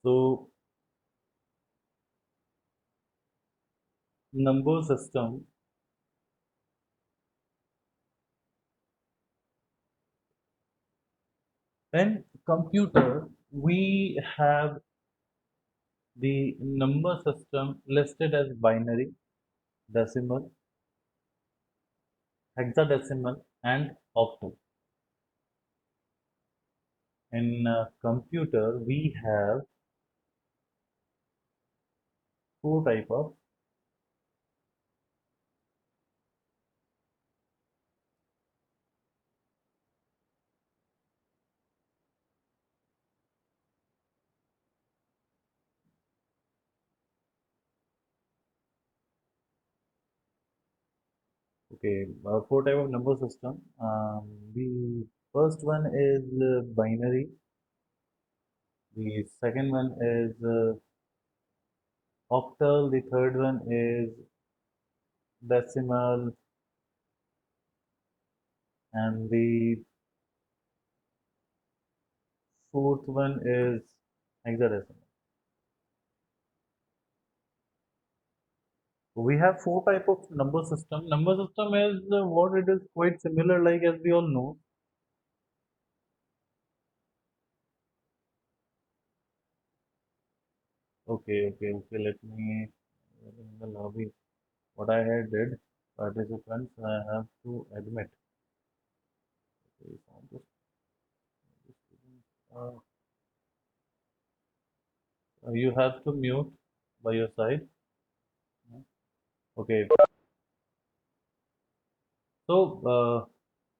So number system, in computer we have the number system listed as binary, decimal, hexadecimal and octal. In computer we have four type of. Okay, four type of number system. The first one is binary. The second one is octal. The third one is decimal, and the fourth one is hexadecimal. We have four type of number system. Number system is what it is quite similar, like as we all know. Okay. Let me in the lobby. What I had did, participants, I have to admit. Okay, so uh, you have to mute by your side. Okay, so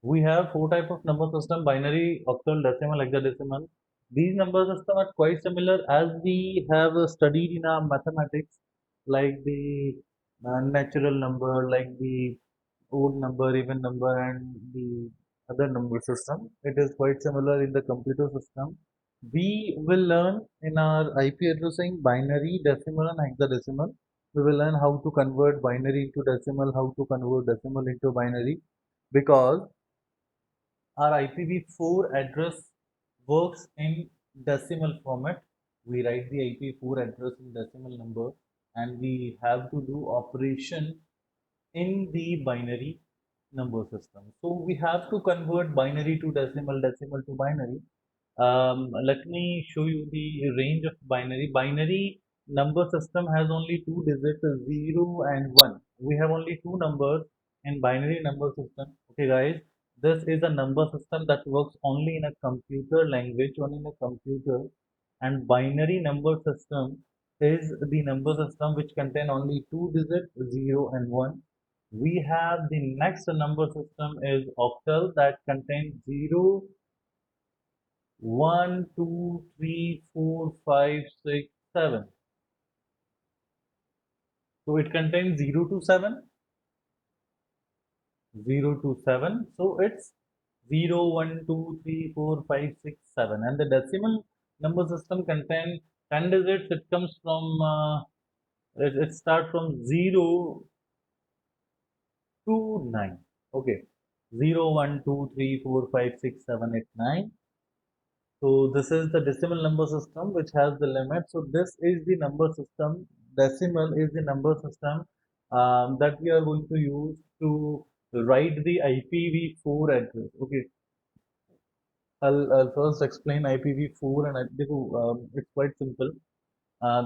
we have four type of number system: binary, octal, decimal, hexadecimal. These number system are quite similar as we have studied in our mathematics, like the natural number, like the odd number, even number, and the other number system. It is quite similar in the computer system. We will learn in our IP addressing binary, decimal, and hexadecimal. We will learn how to convert binary into decimal, how to convert decimal into binary, because our IPv4 address works in decimal format. We write the IPv4 address in decimal number, and we have to do operation in the binary number system. So we have to convert binary to decimal, decimal to binary. Let me show you the range of binary. Binary number system has only two digits, 0 and 1. We have only two numbers in binary number system. Okay, guys, this is a number system that works only in a computer language, only in a computer. And binary number system is the number system which contain only two digits, 0 and 1. We have the next number system is octal that contains 0, 1, 2, 3, 4, 5, 6, 7. So it contains 0 to 7, 0 to 7. So it's 0, 1, 2, 3, 4, 5, 6, 7. And the decimal number system contains 10 digits. It comes from, it starts from 0 to 9. Okay. 0, 1, 2, 3, 4, 5, 6, 7, 8, 9. So this is the decimal number system which has the limit. So this is the number system. Decimal is the number system that we are going to use to write the IPv4 address. Okay, I'll first explain IPv4 and it's quite simple.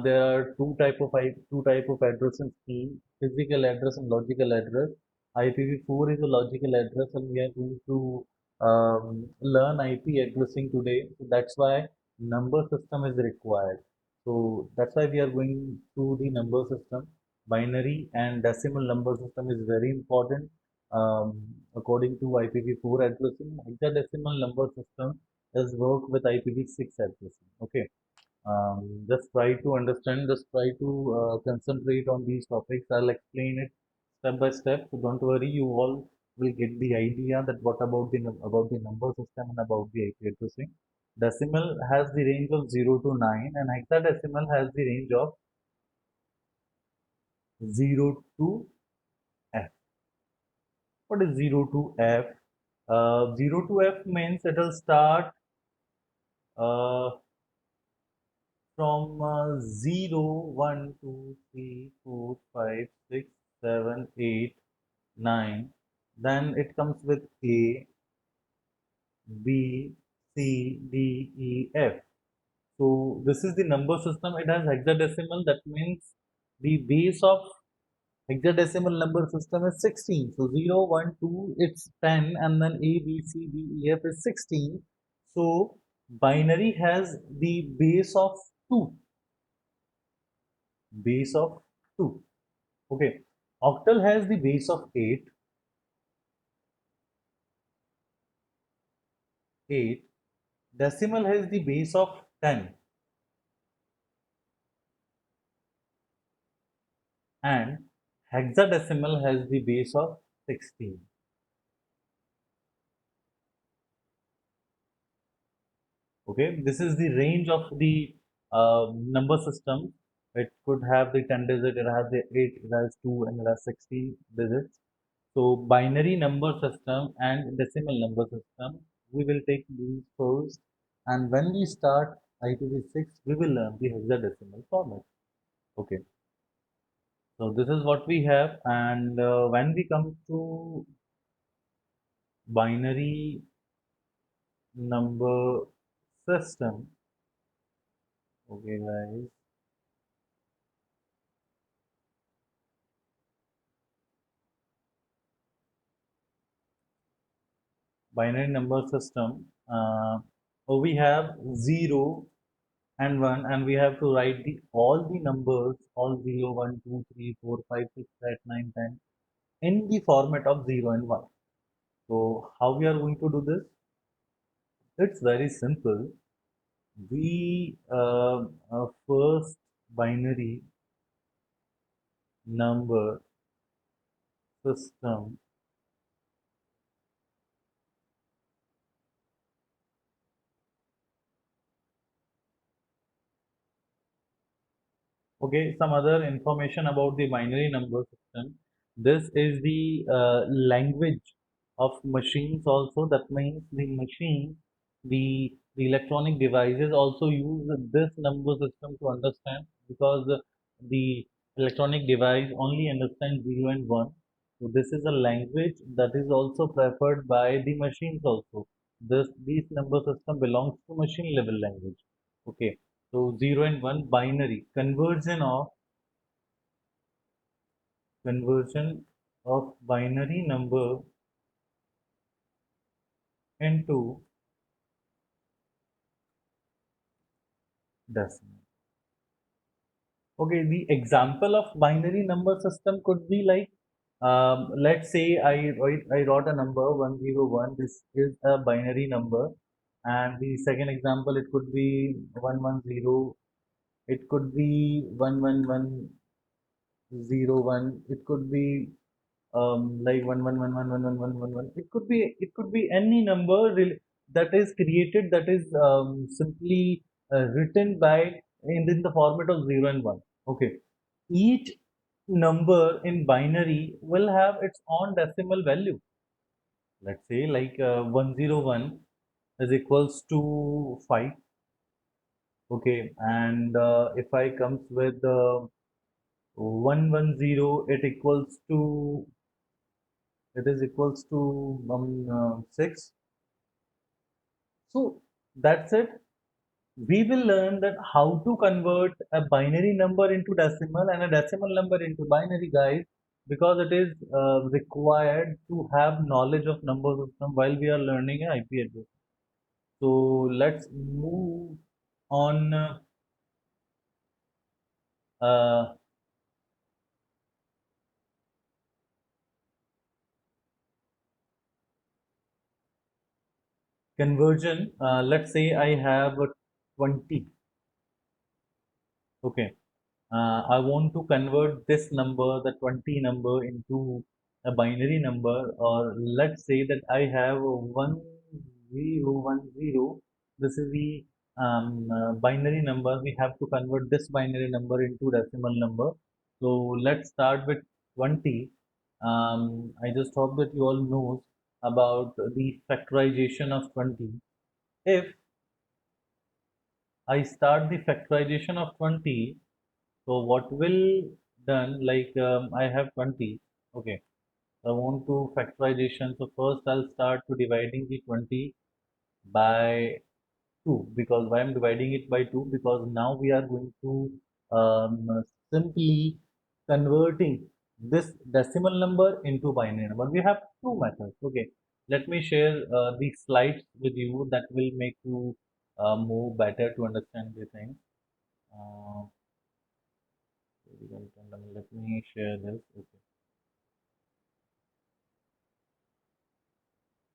There are two type of addressing scheme: physical address and logical address. IPv4 is a logical address, and we are going to learn IP addressing today. So that's why number system is required. So that's why we are going through the number system. Binary and decimal number system is very important. According to IPv4 addressing, hexadecimal number system is work with IPv6 addressing. Okay, just try to understand, just try to concentrate on these topics. I'll explain it step by step, so don't worry, you all will get the idea that what about about the number system and about the IP addressing. Decimal has the range of 0 to 9, and hexadecimal has the range of 0 to F. What is 0 to F? 0 to F means it will start uh, from 0, 1, 2, 3, 4, 5, 6, 7, 8, 9. Then it comes with A, B, C, D, E, F. So this is the number system. It has hexadecimal. That means the base of hexadecimal number system is 16. So 0, 1, 2, it's 10, and then A, B, C, D, E, F is 16. So binary has the base of 2. Base of 2. Okay. Octal has the base of 8. 8. Decimal has the base of 10. And hexadecimal has the base of 16. Okay, this is the range of the number system. It could have the 10 digit, it has the 8, it has 2, and it has 16 digits. So binary number system and decimal number system, we will take these first. And when we start IPv6, we will learn the hexadecimal format. Okay, so this is what we have. And when we come to binary number system, okay guys, binary number system, we have 0 and 1, and we have to write the all the numbers, all 0, 1, 2, 3, 4, 5, 6, 7, 9, 10 in the format of 0 and 1. So how we are going to do this? It's very simple. We first binary number system. Okay, some other information about the binary number system. This is the language of machines also. That means the machine, the electronic devices also use this number system to understand, because the electronic device only understands 0 and 1. So this is a language that is also preferred by the machines also. These number system belongs to machine level language. Okay. So 0 and 1 binary conversion of binary number into decimal. Okay, the example of binary number system could be like, let's say I wrote a number 101. This is a binary number, and the second example, it could be 110. It could be 11101. It could be like 111111111. It could be any number that is created, that is simply written by in the format of 0 and 1. Okay, each number in binary will have its own decimal value. Let's say like 101 is equals to 5. Okay, and if I comes with 110, it is equals to 6. So that's it. We will learn that how to convert a binary number into decimal and a decimal number into binary, guys, because it is required to have knowledge of number system while we are learning an IP address. So let's move on. Uh, Conversion. Let's say I have 20. Okay. I want to convert this number, the 20 number, into a binary number, or let's say that I have 1010. This is the binary number. We have to convert this binary number into decimal number. So let's start with 20. I just hope that you all know about the factorization of 20. If I start the factorization of 20. So what will done, like I have 20. Okay. I want to factorization. So first I'll start to dividing the 20 by 2, because why I'm dividing it by 2, because now we are going to simply converting this decimal number into binary number. We have two methods. Okay, let me share the slides with you that will make you more better to understand the thing. Uh, let me share this. Okay,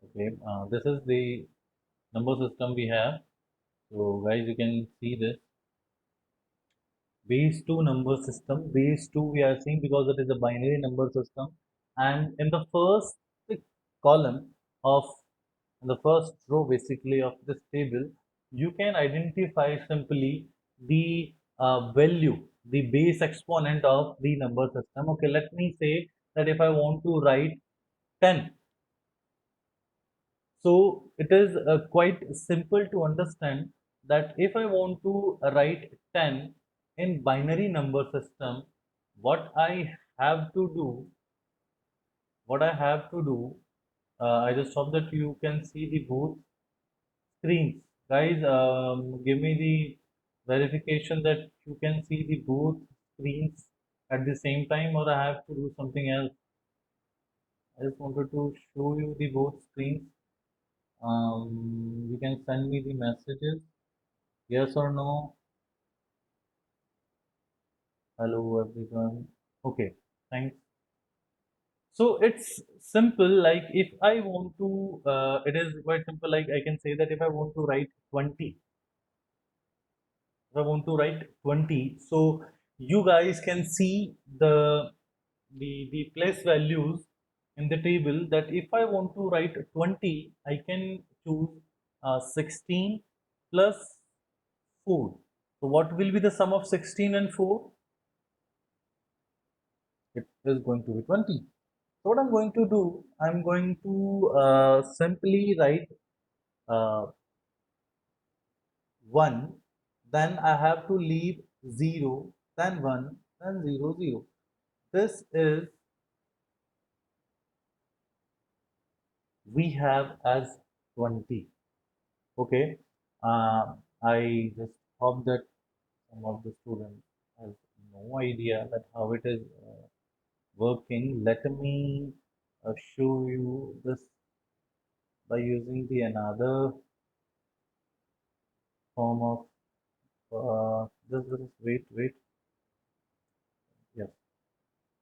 okay. This is the number system we have. So guys, you can see this base 2 number system. Base 2 we are seeing because it is a binary number system, and in the first column of in the first row basically of this table, you can identify simply the value, the base exponent of the number system. Okay, let me say that if I want to write 10, so it is quite simple to understand that if I want to write 10 in binary number system, what I have to do, what I have to do, I just hope that you can see the both screens. Guys, give me the verification that you can see the both screens at the same time, or I have to do something else. I just wanted to show you the both screens. You can send me the messages. Yes or no? Hello everyone. Okay, thanks. So it's simple. Like if I want to, it is quite simple. Like I can say that if I want to write 20, if I want to write 20, so you guys can see the place values in the table. That if I want to write 20, I can choose 16 plus 4. So what will be the sum of 16 and 4? It is going to be 20. So what I'm going to do, I'm going to simply write uh, 1, then I have to leave 0, then 1, then 0, 0. This is we have as 20. Okay. I just hope that some of the students have no idea that how it is working. Let me show you this by using the another form of just wait. Yes,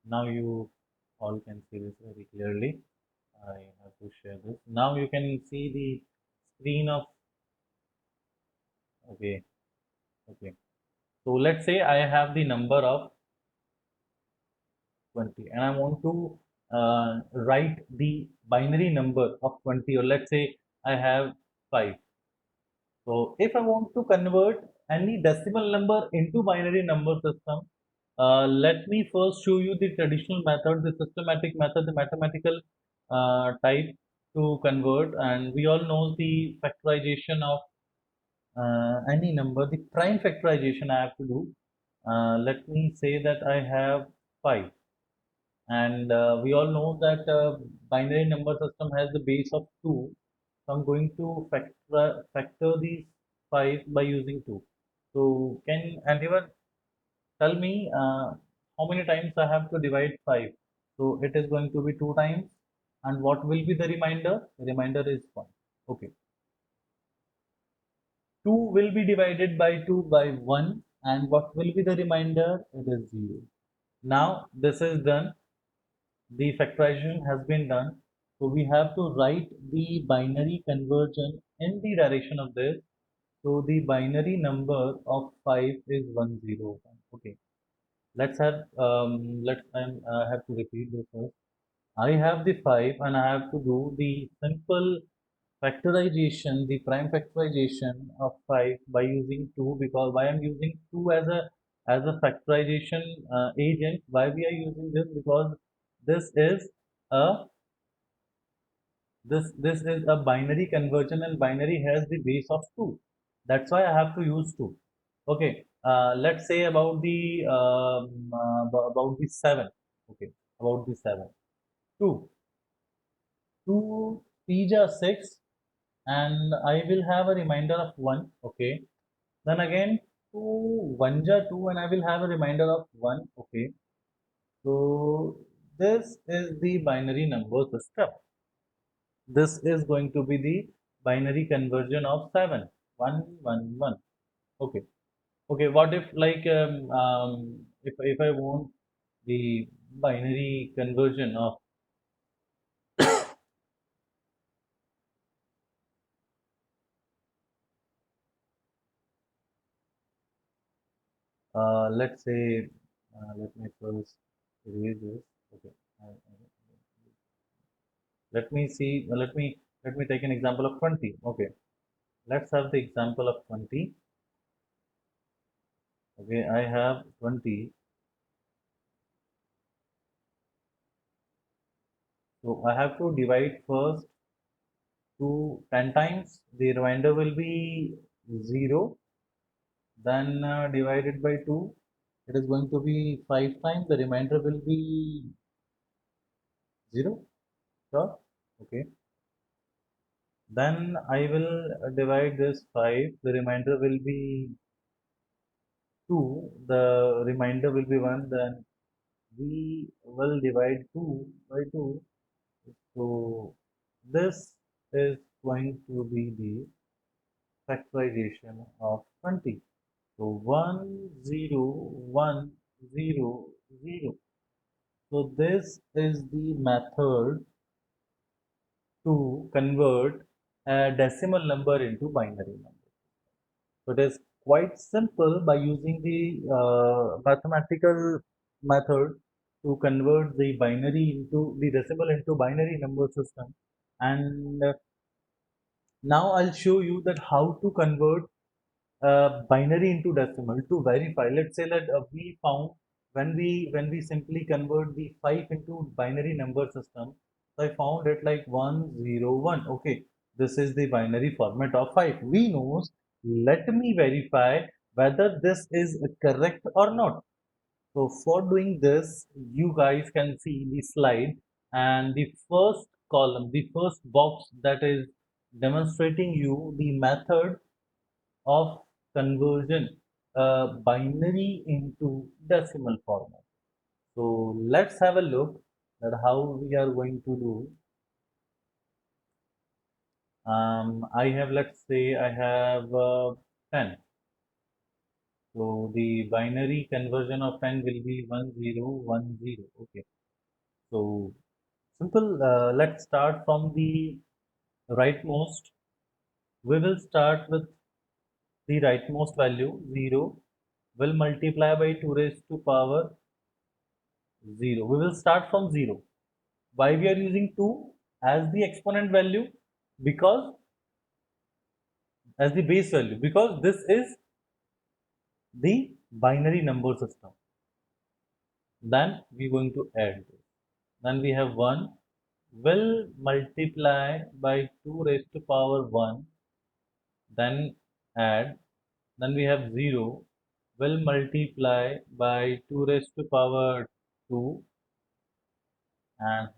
now you all can see this very clearly. I have to share this. Now you can see the screen of, okay, okay. So let's say I have the number of 20 and I want to write the binary number of 20, or let's say I have 5. So if I want to convert any decimal number into binary number system, let me first show you the traditional method, the systematic method, the mathematical type to convert. And we all know the factorization of any number, the prime factorization I have to do. Let me say that I have 5. And we all know that binary number system has the base of 2. So I'm going to factor these 5 by using 2. So can anyone tell me how many times I have to divide 5? So it is going to be 2 times. And what will be the remainder? The remainder is 1. Okay. 2 will be divided by 2 by 1. And what will be the remainder? It is 0. Now this is done. The factorization has been done. So we have to write the binary conversion in the direction of this. So the binary number of 5 is 101. Okay. Let's have to repeat this first. I have the 5 and I have to do the simple factorization, the prime factorization of 5 by using 2, because why I'm using 2 as a factorization agent. Why we are using this? Because this is a this is a binary conversion, and binary has the base of 2. That's why I have to use 2. Okay, let's say about the 7. Okay, about the 7. 2. 2 3 are 6, and I will have a remainder of 1. Okay, then again 2 1 are 2, and I will have a remainder of 1. Okay, so this is the binary number system. This is going to be the binary conversion of 7 1 1 1. Okay. Okay, what if like if I want the binary conversion of let's say let me first erase this. Okay, let me see. Let me take an example of 20. Okay, let's have the example of 20. Okay, I have 20. So I have to divide first to 10 times. The remainder will be 0. Then divided by 2, it is going to be 5 times. The remainder will be 0. Sure. Okay. Then I will divide this 5. The remainder will be 2. The remainder will be 1. Then we will divide 2 by 2. So this is going to be the factorization of 20. So 1 0 1 0 0. So this is the method to convert a decimal number into binary number. So it is quite simple by using the mathematical method to convert the binary into the decimal into binary number system. And now I'll show you that how to convert binary into decimal to verify. Let's say that we found when we simply convert the 5 into binary number system. So I found it like 101. Okay, this is the binary format of 5. We knows. Let me verify whether this is correct or not. So for doing this, you guys can see the slide, and the first column, the first box that is demonstrating you the method of conversion binary into decimal format. So let's have a look at how we are going to do. I have, let's say I have 10. So the binary conversion of 10 will be 1010. Okay. So simple. Let's start from the rightmost. We will start with the rightmost value 0 will multiply by 2 raised to power 0. We will start from 0. Why we are using 2 as the exponent value? Because as the base value, because this is the binary number system. Then we are going to add this. Then we have 1 will multiply by 2 raised to power 1. Then add. Then we have 0 will multiply by 2 raised to power 2, and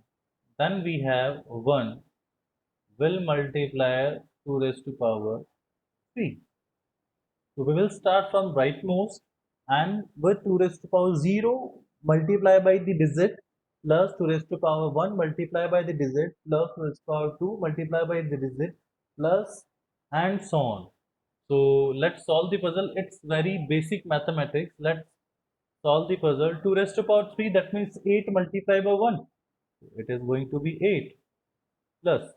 then we have 1 will multiply 2 raised to power 3. So we will start from rightmost, and with 2 raised to power 0 multiply by the digit plus 2 raised to power 1 multiply by the digit plus 2 raised to power 2 multiply by the digit plus, and so on. So let's solve the puzzle. It's very basic mathematics. Let's solve the puzzle. 2 raised to power 3, that means 8 multiplied by 1. It is going to be 8 plus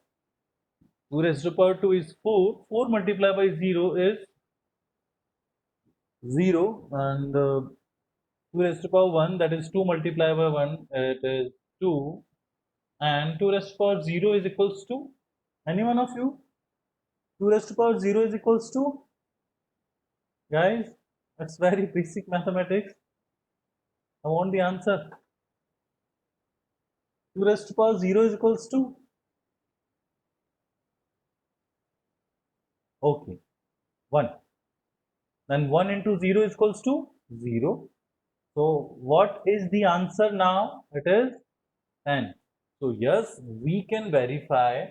2 raised to power 2 is 4. 4 multiplied by 0 is 0, and 2 raised to power 1, that is 2 multiplied by 1, it is 2, and 2 raised to power 0 is equals to, any one of you? 2 raised to power 0 is equals to, guys, that's very basic mathematics. I want the answer. 2 raised to power 0 is equals to, okay. 1. Then 1 into 0 is equals to 0. So what is the answer now? It is 10. So yes, we can verify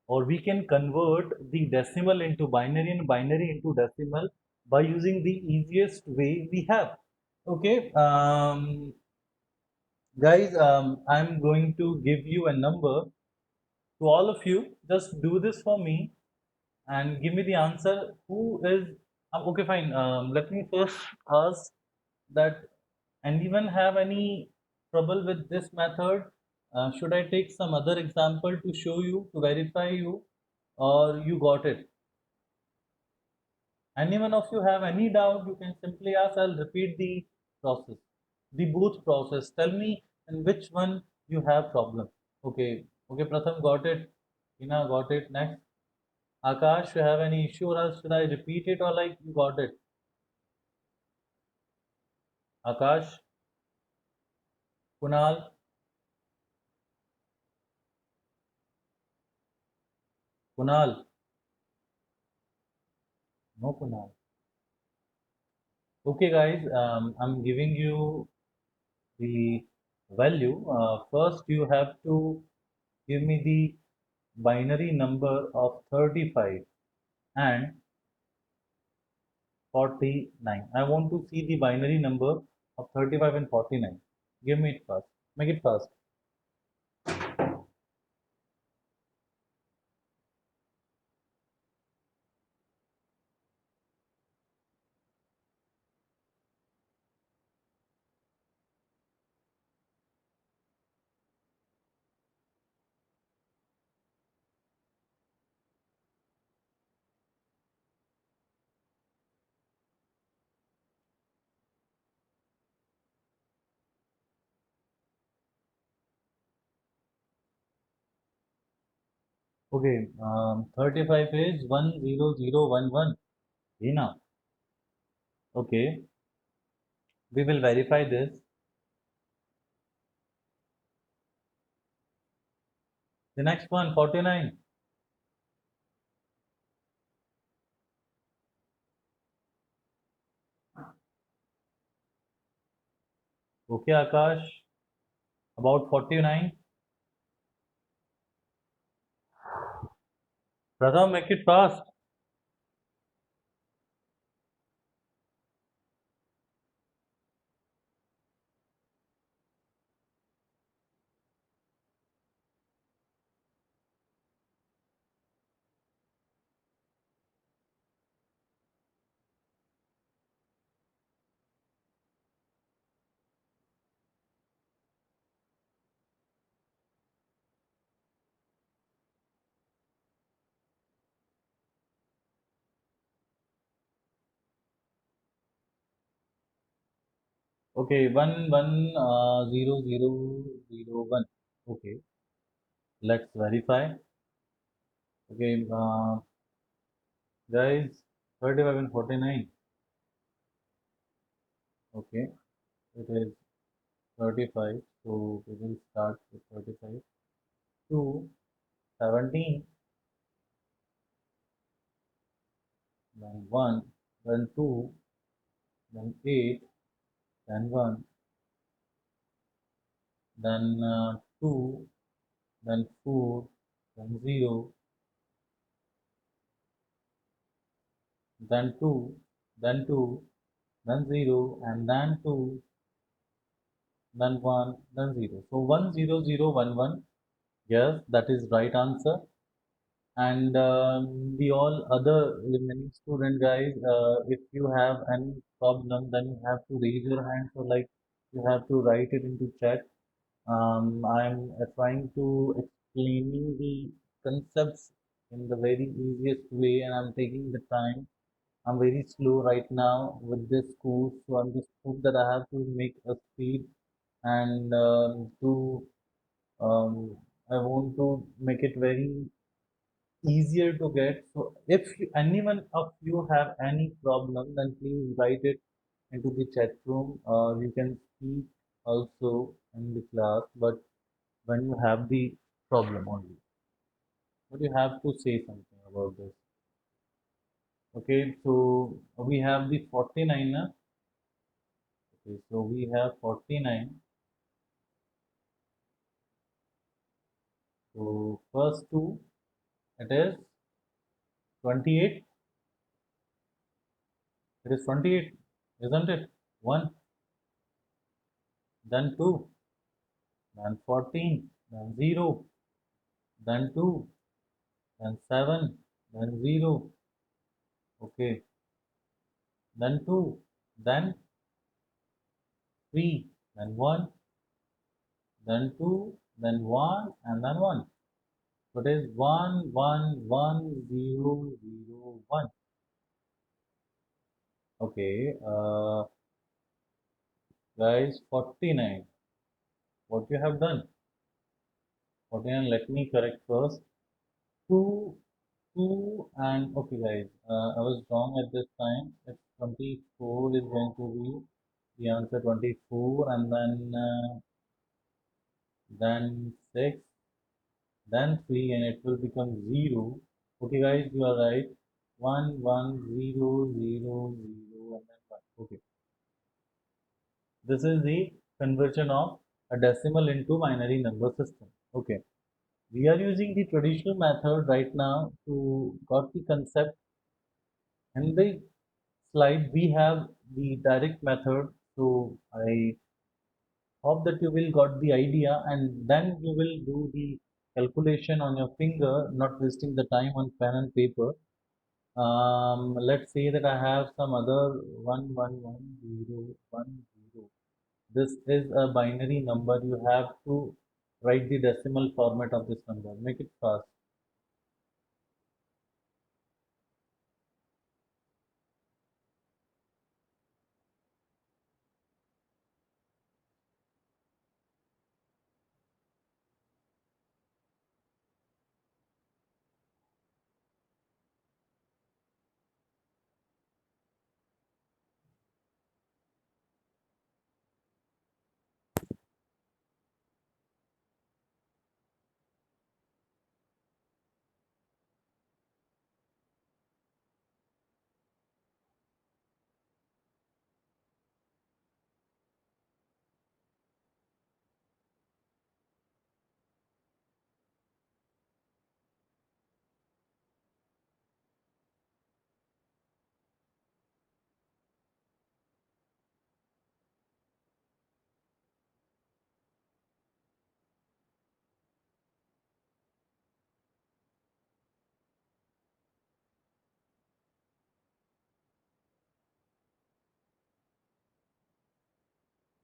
or we can convert the decimal into binary and binary into decimal by using the easiest way we have. Okay, guys, I'm going to give you a number to all of you. Just do this for me and give me the answer. Who is okay? Fine. Let me first ask that anyone have any trouble with this method? Should I take some other example to show you to verify you, or you got it? Anyone of you have any doubt? You can simply ask. I'll repeat the process, the both process. Tell me in which one you have problem. Okay. Okay. Pratham got it. Ina got it. Next. Akash, you have any issue or else should I repeat it or like you got it? Akash, Kunal, Kunal, no Kunal. Okay, guys, I'm giving you the value. First, you have to give me the binary number of 35 and 49. I want to see the binary number of 35 and 49. Give me it fast. Make it fast. Okay, 35 is 10011. Hina. Okay, we will verify this. The next one, 49. Okay, Akash, about 49. Pratham, make it fast. Okay, 1 1 0 0 0 1. Okay, let's verify. Okay, guys, 35 and 49. Okay, it is 35. So we will start with 35. 2, 17, then 1, then 2, then 8, then 1, then 2, then 4, then 0, then 2, then 2, then 0, and then 2, then 1, then 0. So 10011. Yes, that is right answer. And the all other remaining student guys, if you have any problem, then you have to raise your hand. So like you have to write it into chat. I'm trying to explaining the concepts in the very easiest way, and I'm taking the time. I'm very slow right now with this course, so I'm just hope that I have to make a speed and to I want to make it very easier to get. So if anyone of you have any problem, then please write it into the chat room, or you can speak also in the class. But when you have the problem only, but you have to say something about this. Okay, so we have the 49 na? Okay, so we have 49. So first two, it is 28. It is 28, isn't it? 1, then 2, then 14, then 0, then 2, then 7, then 0. Okay, then 2, then 3, then 1, then 2, then 1, and then 1. So it is 1, 1, 1, 0, 0, 1. Okay, guys, 49. What you have done? 49, let me correct first. 2, 2, and okay, guys, I was wrong at this time. It's 24 is going to be the answer 24, and then 6, then 3, and it will become 0. Okay, guys, you are right. 1, 1, 0, 0, 0, and then 1. Okay, this is the conversion of a decimal into binary number system. Okay, we are using the traditional method right now to got the concept. In the slide, we have the direct method. So I hope that you will got the idea, and then you will do the calculation on your finger, not wasting the time on pen and paper. Let's say that I have some other 1110110. This is a binary number. You have to write the decimal format of this number. Make it fast.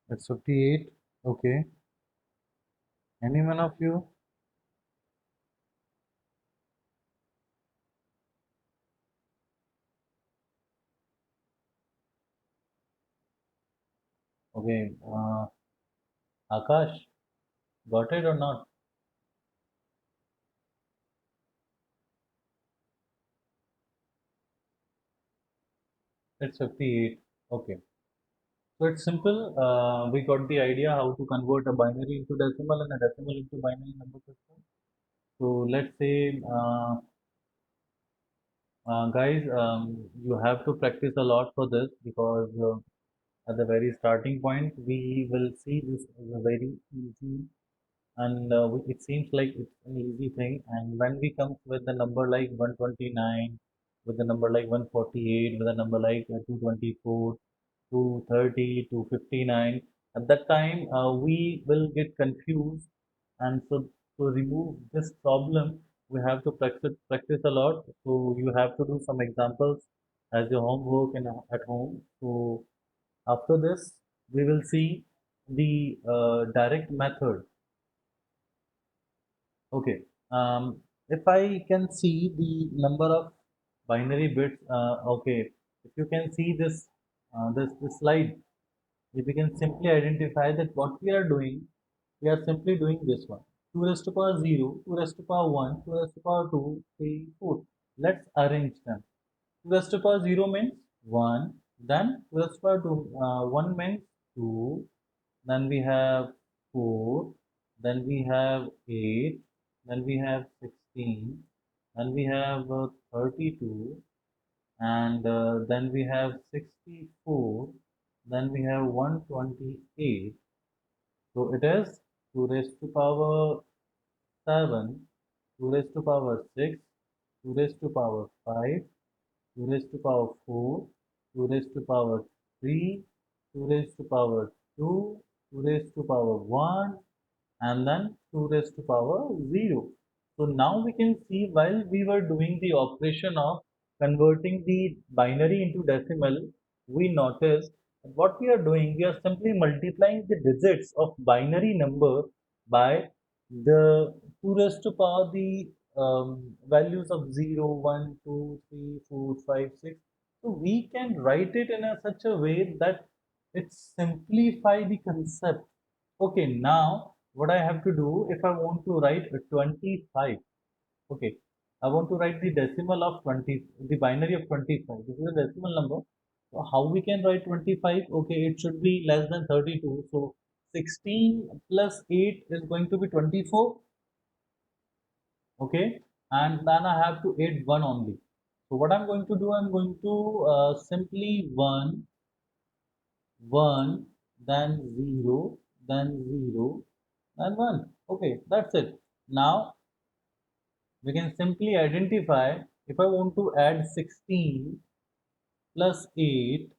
It's 58. Okay. Any one of you? Okay. Akash, got it or not? It's 58. Okay. So it's simple. We got the idea how to convert a binary into decimal and a decimal into binary number system. So let's say, guys, you have to practice a lot for this because at the very starting point, we will see this as a very easy and it seems like it's an easy thing. And when we come with the number like 129, with the number like 148, with a number like 224, 230, 259, at that time we will get confused. And so to remove this problem, we have to practice a lot. So you have to do some examples as your homework and at home. So after this, we will see the direct method. Okay. If I can see the number of binary bits, okay. If you can see this slide, if you can simply identify that what we are doing, we are simply doing this one. 2 raised to power 0, 2 raised to power 1, 2 raised to power 2, 3, 4. Let's arrange them. 2 raised to power 0 means 1, then 2 raised to power 2, 1 means 2, then we have 4, then we have 8, then we have 16, then we have 32, and then we have 64, then we have 128. So it is 2 raised to power 7, 2 raised to power 6, 2 raised to power 5, 2 raised to power 4, 2 raised to power 3, 2 raised to power 2, 2 raised to power 1, and then 2 raised to power 0. So now we can see while we were doing the operation of converting the binary into decimal, we noticed what we are doing, we are simply multiplying the digits of binary number by the 2 raised to power the values of 0, 1, 2, 3, 4, 5, 6. So we can write it in such a way that it simplify the concept. Okay, now what I have to do if I want to write a 25. Okay, I want to write the decimal of 20, the binary of 25. This is a decimal number. So how we can write 25? Okay, it should be less than 32. So 16 plus 8 is going to be 24. Okay, and then I have to add 1 only. So what I'm going to do, I'm going to simply 1, 1, then 0, then 0, and 1. Okay, that's it. Now we can simply identify if I want to add 16 plus 8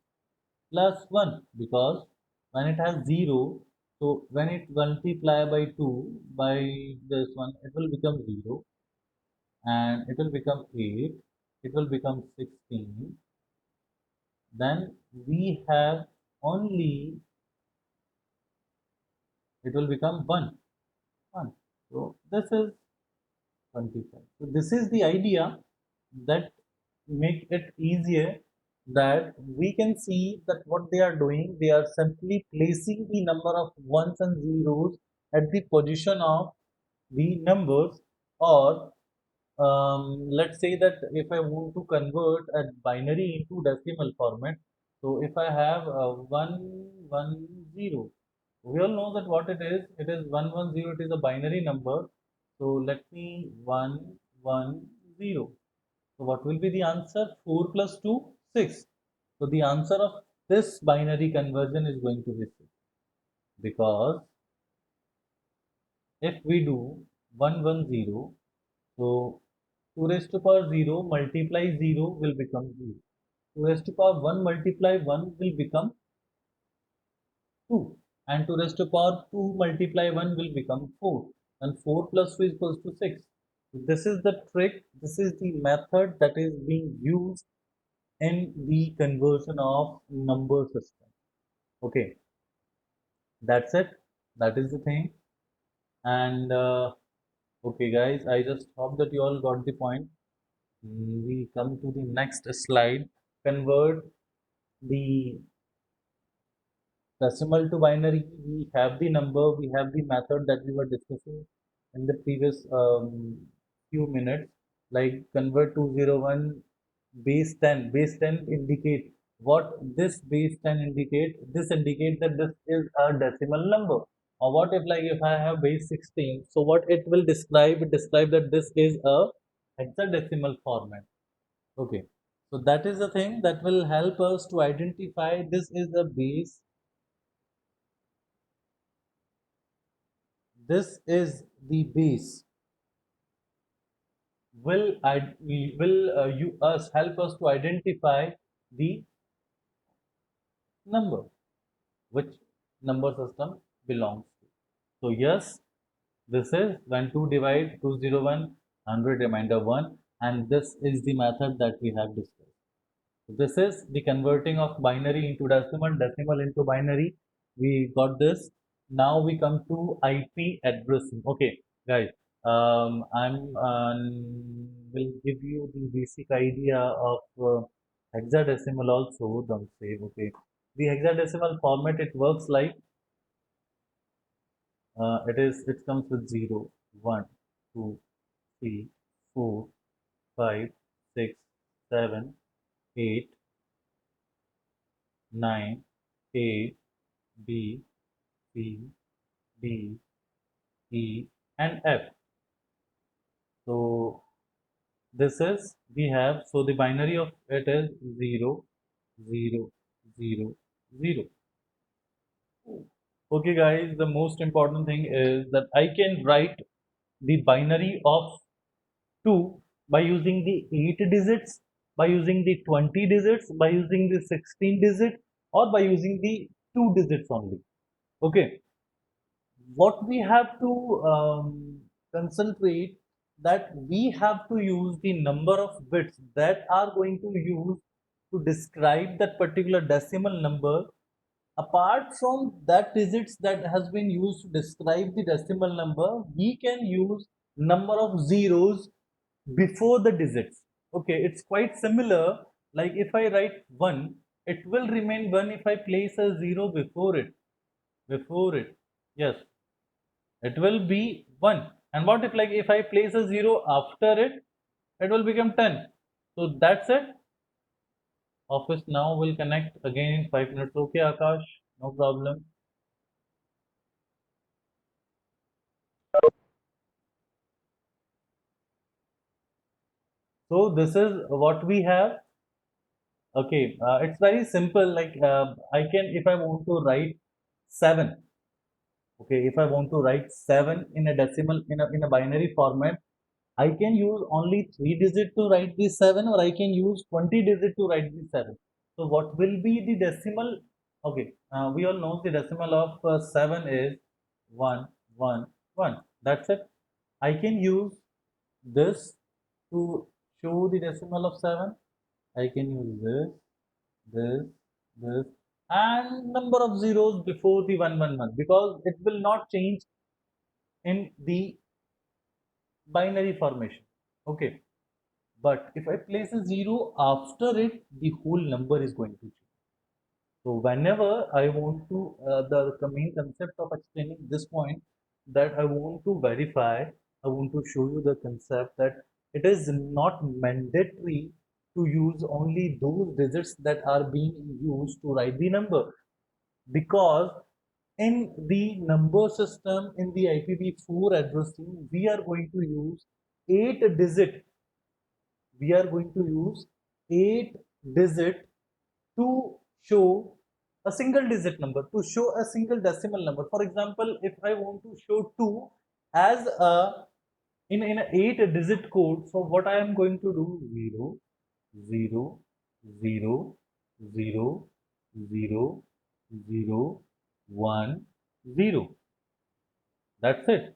plus 1, because when it has 0, so when it multiply by 2 by this one, it will become 0, and it will become 8, it will become 16, then we have only, it will become 1, 1. So this is 25. So this is the idea that make it easier, that we can see that what they are doing, they are simply placing the number of ones and zeros at the position of the numbers, or let's say that if I want to convert a binary into decimal format, so if I have 110, we all know that what it is 110, it is a binary number. So let me 110. So what will be the answer? 4 plus 2, 6. So the answer of this binary conversion is going to be 6. Because if we do 110, so 2 raised to power 0 multiply 0 will become 0. 2 raised to power 1 multiply 1 will become 2. And 2 raised to power 2 multiply 1 will become 4. And 4 plus 2 is equals to 6. So this is the trick. This is the method that is being used in the conversion of number system. Okay, that's it. That is the thing. And okay, guys, I just hope that you all got the point. We come to the next slide. Convert the decimal to binary. We have the number, we have the method that we were discussing in the previous few minutes, like convert 201 base 10. Base 10 indicate what this base 10 indicate. This indicate that this is a decimal number. Or what if, like, if I have base 16, so what it will describe, it describe that this is a hexadecimal format. Okay, so that is the thing that will help us to identify this is the base, this is the base. Will you us help us to identify the number which number system belongs to. So yes, this is when 2 divide 201 100 remainder 1, and this is the method that we have discussed. So this is the converting of binary into decimal, decimal into binary. We got this. Now we come to IP addressing. Okay, guys, I'm will give you the basic idea of hexadecimal also. Don't say okay. The hexadecimal format, it works like it comes with 0, 1, 2, 3, 4, 5, 6, 7, 8, 9, A, B, C, D, E, and F. So this is, we have, so the binary of it is 0 0 0 0. Okay guys, the most important thing is that I can write the binary of 2 by using the 8 digits, by using the 20 digits, by using the 16 digit, or by using the 2 digits only. Okay, what we have to concentrate, that we have to use the number of bits that are going to use to describe that particular decimal number. Apart from that digits that has been used to describe the decimal number, we can use number of zeros before the digits. Okay, it's quite similar. Like if I write 1, it will remain 1 if I place a 0 before it. Before it. Yes, it will be 1. And what if, like, if I place a 0 after it, it will become 10. So that's it. Office now will connect again in 5 minutes. Okay, Akash, no problem. So this is what we have. Okay, it's very simple. Like I can, if I want to write 7. Okay, if I want to write 7 in a decimal, in a binary format, I can use only 3 digit to write the 7, or I can use 20 digit to write the 7. So what will be the decimal? Okay, we all know the decimal of 7 is 1 1 1. That's it. I can use this to show the decimal of 7. I can use this, this, and number of zeros before the 111, because it will not change in the binary formation. Okay, but if I place a 0 after it, the whole number is going to change. So whenever I want to, the main concept of explaining this point, that I want to verify, I want to show you the concept that it is not mandatory to use only those digits that are being used to write the number, because in the number system, in the IPv4 addressing, we are going to use 8 digit, we are going to use 8 digit to show a single digit number, to show a single decimal number. For example, if I want to show 2 as a, in a 8 digit code, so what I am going to do, 0 0 0 0 0 0 1 0. That's it.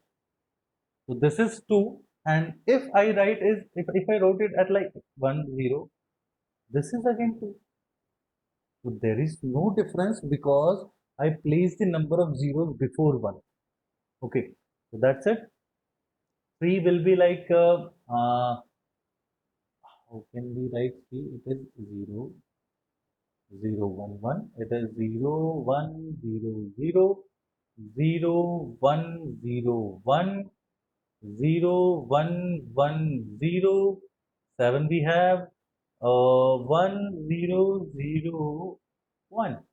So this is 2, and if I write is, if I wrote it at like 1 0, this is again 2. So there is no difference because I place the number of zeros before 1. Okay, so that's it. 3 will be like, how can we write 3? It is 0 0 1 1. It is 0 1 0 0 0 1 0 1 0 1 1 0 7. We have 1 0 0 1.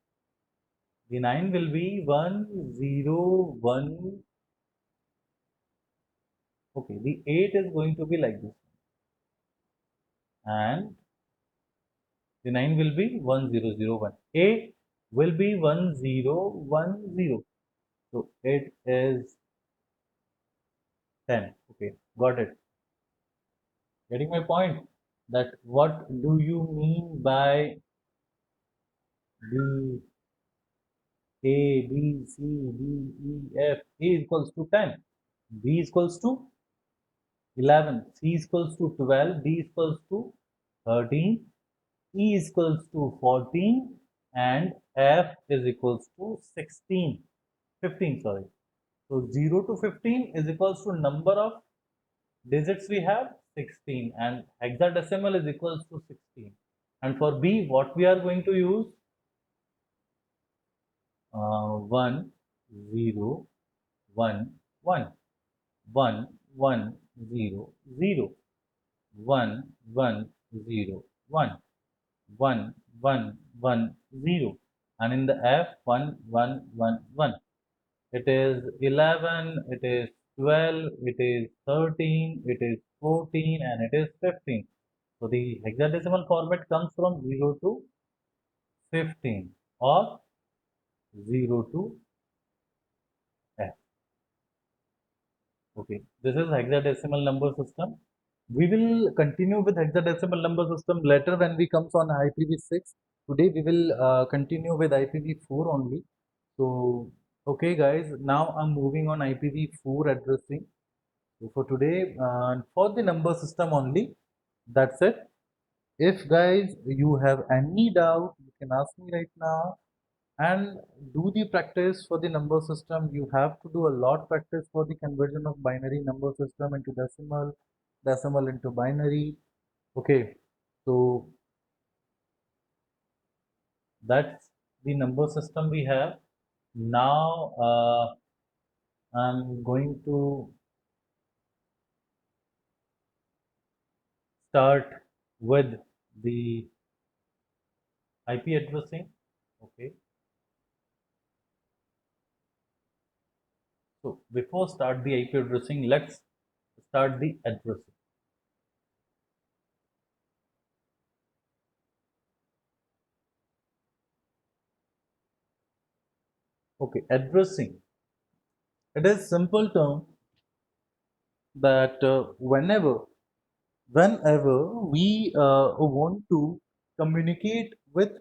The 9 will be 1 0 1. Okay, the 8 is going to be like this, and the 9 will be 1001. A will be 1010. So it is 10. Okay, got it. Getting my point? That what do you mean by the A, B, C, D, E, F? A equals to 10, B equals to 11, C equals to 12, D equals to 13, E is equals to 14, and F is equals to 16, 15, sorry. So 0 to 15 is equals to number of digits we have, 16, and hexadecimal is equals to 16. And for B, what we are going to use, 1 0 1 1 1 1 0 0 1 1 0 1 1 1 1 0, and in the F, 1 1 1 1. It is 11, it is 12, it is 13, it is 14, and it is 15. So the hexadecimal format comes from 0 to 15 or 0 to F. Okay, this is hexadecimal number system. We will continue with hexadecimal number system later when we comes on IPv6. Today we will continue with IPv4 only. So, okay guys, now I'm moving on IPv4 addressing. So for today, for the number system only, that's it. If guys you have any doubt, you can ask me right now and do the practice for the number system. You have to do a lot practice for the conversion of binary number system into decimal, decimal into binary. Okay, so that's the number system we have. Now I'm going to start with the IP addressing. Okay, so before start the IP addressing, let's start the addressing. Okay, addressing. It is simple term that whenever we want to communicate with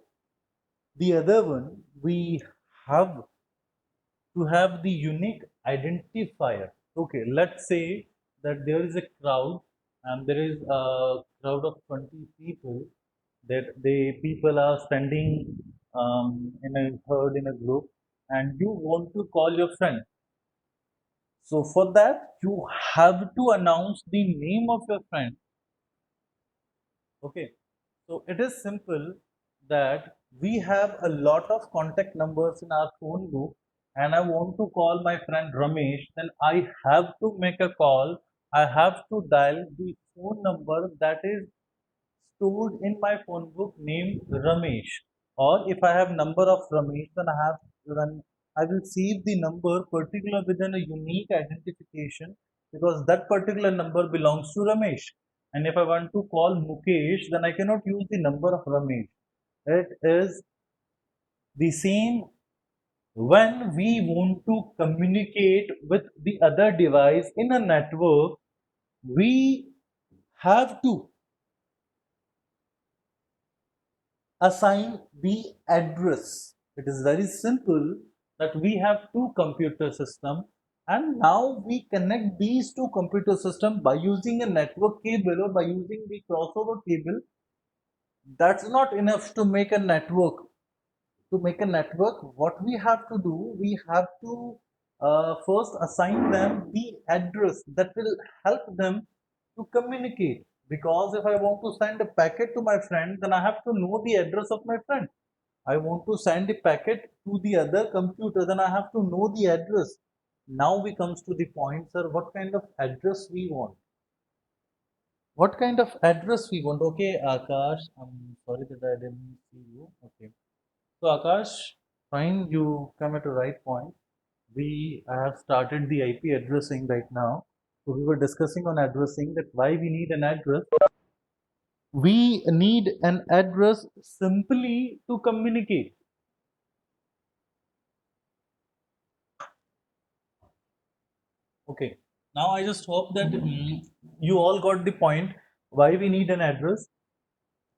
the other one, we have to have the unique identifier. Okay, let's say that there is a crowd and there is a crowd of 20 people, that the people are standing in a herd in a group, and you want to call your friend. So for that you have to announce the name of your friend. Okay, so it is simple that we have a lot of contact numbers in our phone book, and I want to call my friend Ramesh, then I have to make a call. I have to dial the phone number that is stored in my phone book named Ramesh. Or if I have number of Ramesh, then I will save the number particular within a unique identification, because that particular number belongs to Ramesh. And if I want to call Mukesh, then I cannot use the number of Ramesh. It is the same when we want to communicate with the other device in a network. We have to assign the address. It is very simple that we have two computer system, and now we connect these two computer system by using a network cable or by using the crossover cable. That's not enough to make a network. To make a network, what we have to do, we have to first assign them the address that will help them to communicate. Because if I want to send a packet to my friend, then I have to know the address of my friend. I want to send a packet to the other computer, then I have to know the address. Now we comes to the point, sir, what kind of address we want? What kind of address we want? Okay, Akash, I'm sorry that I didn't see you. Okay. So Akash, fine, you come at a right point. We have started the IP addressing right now. So we were discussing on addressing, that why we need an address. We need an address simply to communicate. Okay. Now I just hope that you all got the point why we need an address.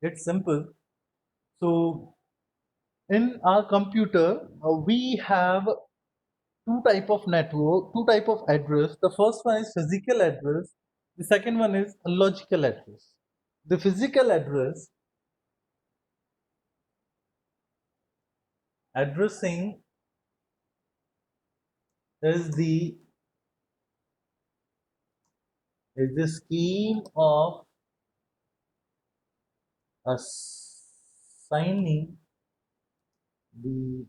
It's simple. So in our computer, we have two type of address. The first one is physical address. The second one is logical address. The physical addressing is the scheme of assigning the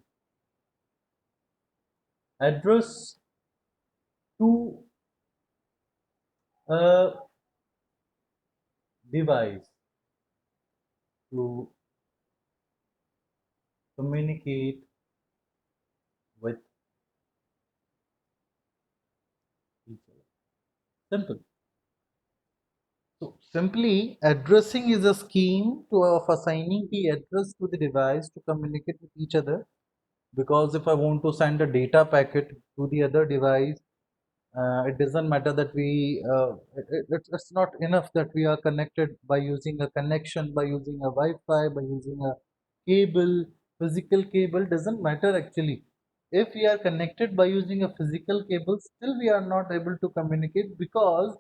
address to a device to communicate with each other. Simple. So simply addressing is a scheme of assigning the address to the device to communicate with each other. Because if I want to send a data packet to the other device, it doesn't matter that it's not enough that we are connected by using a connection, by using a Wi-Fi, by using a cable. Physical cable doesn't matter actually. If we are connected by using a physical cable, still we are not able to communicate, because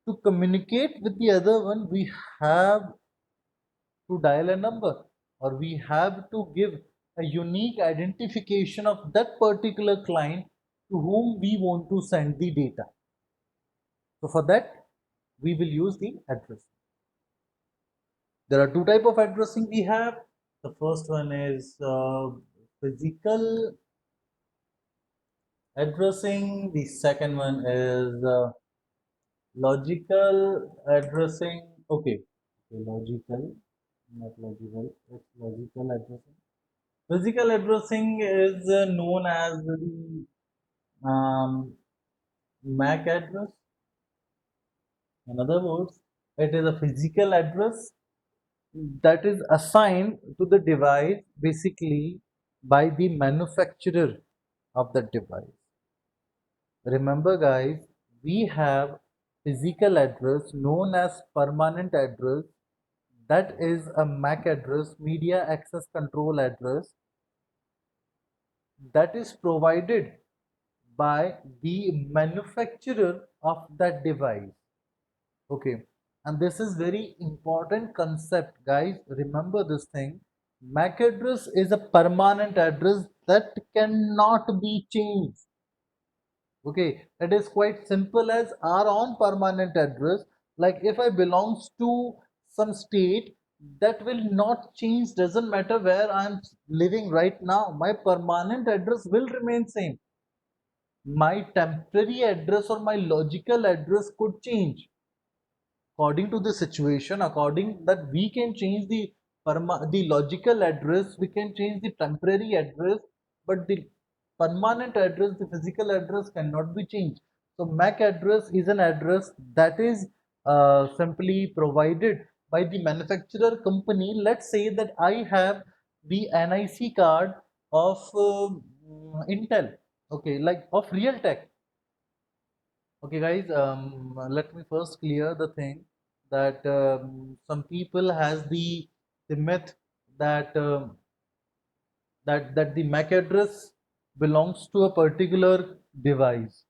to communicate with the other one we have to dial a number, or we have to give a unique identification of that particular client to whom we want to send the data. So for that we will use the address. There are two type of addressing we have. The first one is physical addressing. The second one is logical addressing. Okay, logical, not logical, it's logical addressing. Physical addressing is known as the MAC address. In other words, it is a physical address that is assigned to the device basically by the manufacturer of the device. Remember guys, we have physical address known as permanent address, that is a MAC address, media access control address, that is provided by the manufacturer of that device. Okay, and this is very important concept guys, remember this thing. MAC address is a permanent address that cannot be changed. Okay, it is quite simple as our own permanent address. Like if I belongs to some state, that will not change, doesn't matter where I'm living right now, my permanent address will remain same. My temporary address or my logical address could change according to the situation, according that we can change the logical address, we can change the temporary address, but the permanent address, the physical address cannot be changed. So MAC address is an address that is simply provided by the manufacturer company. Let's say that I have the NIC card of Intel, okay, like of Realtek. Okay, guys, let me first clear the thing that some people has the myth that that the MAC address belongs to a particular device.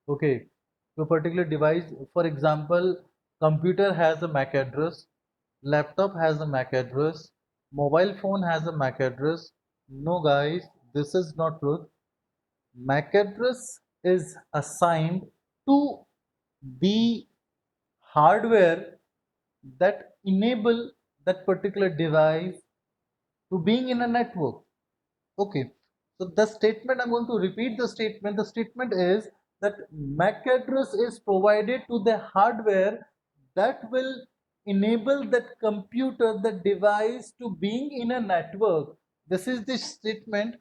Okay, to a particular device. For example, computer has a MAC address, laptop has a MAC address, mobile phone has a MAC address. No, guys, this is not truth. MAC address is assigned to the hardware that enable that particular device to being in a network. Okay, so the statement, I'm going to repeat the statement. The statement is that MAC address is provided to the hardware that will enable that computer, the device to being in a network. This is the statement.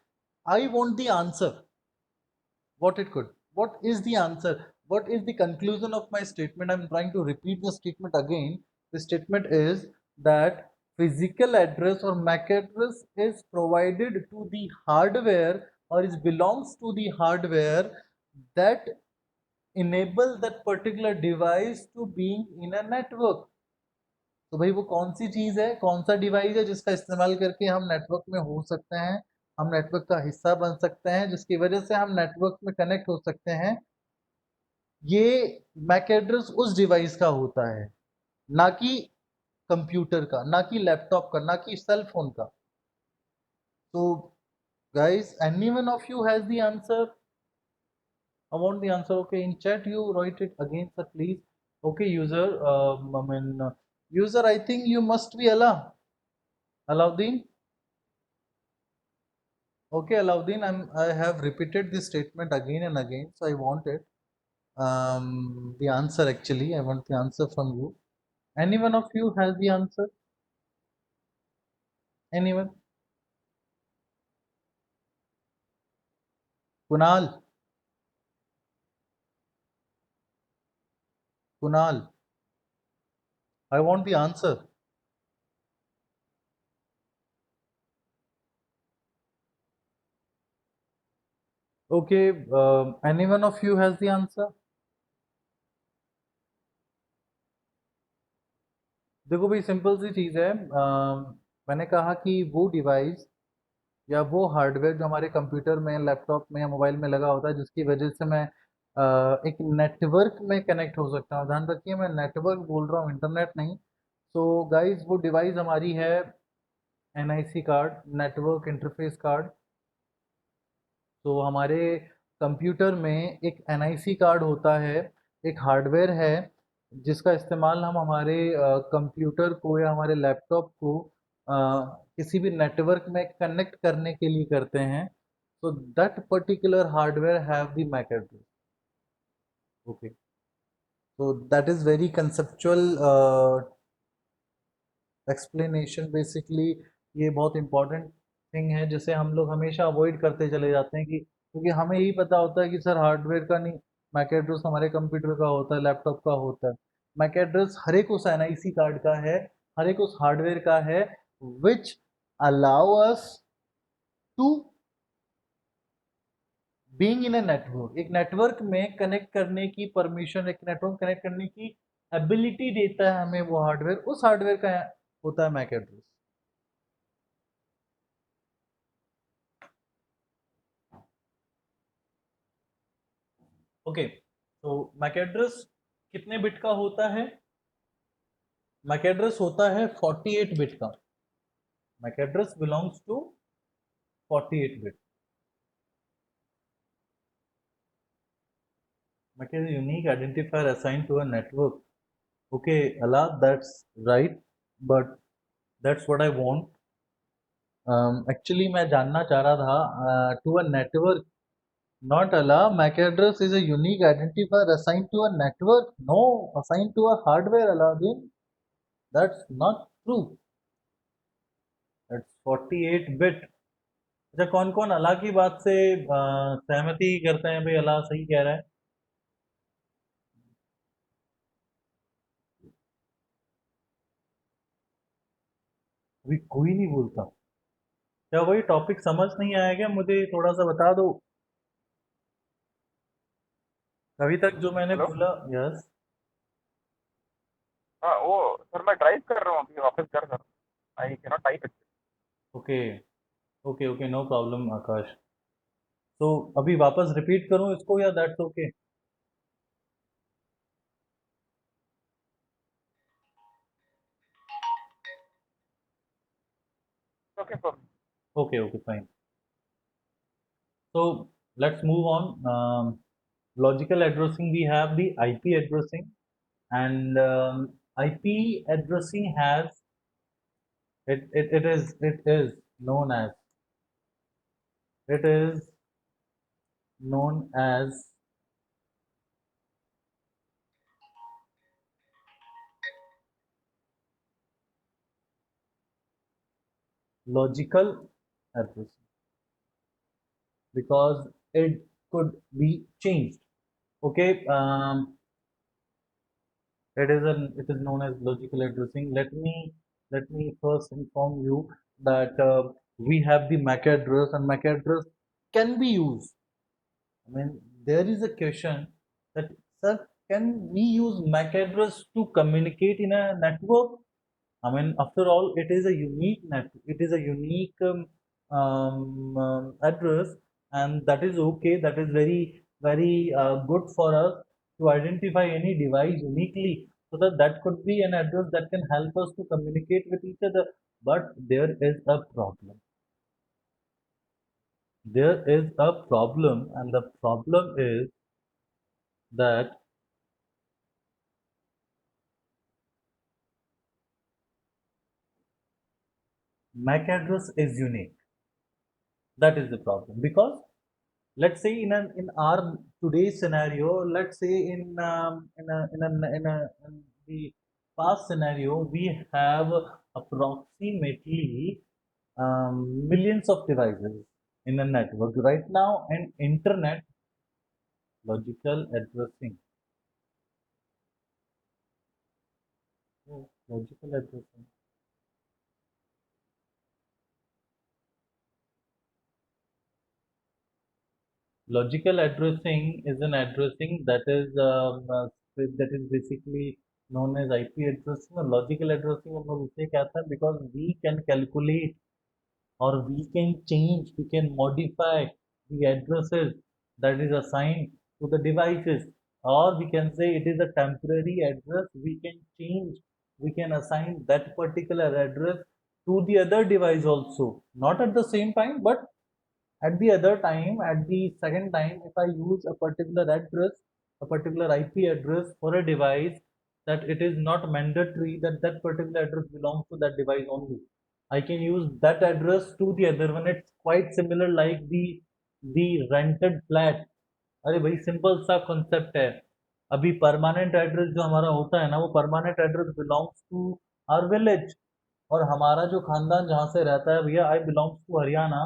I want the answer. What it could, what is the answer, what is the conclusion of my statement? I'm trying to repeat the statement again. The statement is that physical address or MAC address is provided to the hardware, or is belongs to the hardware that enable that particular device to being in a network. तो भाई वो कौन सी चीज है, कौन सा device है जिसका इस्तेमाल करके हम नेटवर्क में हो सकते हैं, हम नेटवर्क का हिस्सा बन सकते हैं, जिसकी वजह से हम नेटवर्क में कनेक्ट हो सकते हैं। ये मैक एड्रेस उस डिवाइस का होता है, ना कि कंप्यूटर का, ना कि लैपटॉप का, ना कि सेल फोन का। तो guys, any one of you has the answer? I want the answer. Okay, in chat you write it again, sir, please. Okay, user, user, I think you must be Alauddin. Okay, Alauddin, I have repeated this statement again and again, so I want it. The answer actually, I want the answer from you. Any one of you has the answer? Anyone? Kunal? Kunal, I want the answer. Okay, any one of you has the answer? देखो भाई simple सी चीज़ है, मैंने कहा कि वो device या वो hardware जो हमारे कंप्यूटर में, लैपटॉप में या मोबाइल में लगा होता है, जिसकी वजह से मैं एक नेटवर्क में कनेक्ट हो सकता हूँ। ध्यान रखिए, मैं नेटवर्क बोल रहा हूँ, इंटरनेट नहीं। सो गाइस, वो डिवाइस हमारी है NIC card, network interface card. तो हमारे कंप्यूटर में एक एनआईसी कार्ड होता है, एक हार्डवेयर है जिसका इस्तेमाल हम हमारे कंप्यूटर को या हमारे लैपटॉप को अ, किसी भी नेटवर्क में कनेक्ट करने के लिए करते हैं। So that particular hardware have the MAC address. Okay. So that is very conceptual explanation basically। ये बहुत important thing है जिसे हम लोग हमेशा avoid करते चले जाते हैं, कि क्योंकि हमें यही पता होता है कि सर हार्डवेयर का नहीं, मैक एड्रेस हमारे कंप्यूटर का होता है, लैपटॉप का होता है। मैक एड्रेस हर एक उस एनआईसी कार्ड का है, हर एक उस हार्डवेयर का है, which allow us to being in a network, एक नेटवर्क में कनेक्ट करने की परमिशन, एक नेटवर्क कनेक्ट करने की एबिलिटी देता है हमें वो हार्डवेयर। उस हार्डवेयर का होता है मैक एड्रेस। ओके, तो मैक एड्रेस कितने बिट का होता है? मैक एड्रेस होता है 48 बिट का। MAC address belongs to 48 bit. MAC is a unique identifier assigned to a network. Okay, Allah, that's right, but that's what I want. Actually मैं जानना चाह रहा था, to a network, not Allah. MAC address is a unique identifier assigned to a network. No, assigned to a hardware, Aladdin. That's not true. That's 48 bit. अच्छा, कौन कौन अल्लाह की बात से सहमति करते हैं भाई, अल्लाह सही कह रहा है? अभी कोई नहीं बोलता। क्या वही टॉपिक समझ नहीं आया क्या? मुझे थोड़ा सा बता दो। अभी तक जो मैंने हेलो। बोला। यस। हाँ, वो सर मैं ड्राइव कर रहा हूँ अभी वापस घर sir. I can not type it. Okay, okay, okay, no problem Akash. तो अभी वापस रिपीट करूं इसको या that's okay? Okay sir. Okay, okay, fine. So let's move on. Logical addressing, we have the IP addressing, and IP addressing has it is known as it is known as logical addressing because it could be changed. Okay, it is known as logical addressing. Let me first inform you that we have the MAC address, and MAC address can be used. I mean, there is a question that, sir, can we use MAC address to communicate in a network? I mean, after all, it is a unique net. It is a unique address, and that is okay. That is very, very good for us to identify any device uniquely, so that that could be an address that can help us to communicate with each other. But there is a problem. There is a problem, and the problem is that MAC address is unique. That is the problem, because let's say in our today's scenario, let's say in the past scenario, we have approximately millions of devices in a network right now, and internet logical addressing Yeah, logical addressing. Logical addressing is an addressing that is basically known as IP addressing. और logical addressing हम लोग इसलिए कहते हैं because we can calculate or we can change, we can modify the addresses that is assigned to the devices, or we can say it is a temporary address. We can change, we can assign that particular address to the other device also, not at the same time, but at the other time, at the second time, if I use a particular address, a particular IP address for a device, that it is not mandatory that that particular address belongs to that device only. I can use that address to the other one. It's quite similar like the rented flat. अरे भाई simple सा concept है. अभी permanent address जो हमारा होता है ना, वो permanent address belongs to our village. और हमारा जो खानदान जहाँ से रहता है भैया, I belongs to Haryana.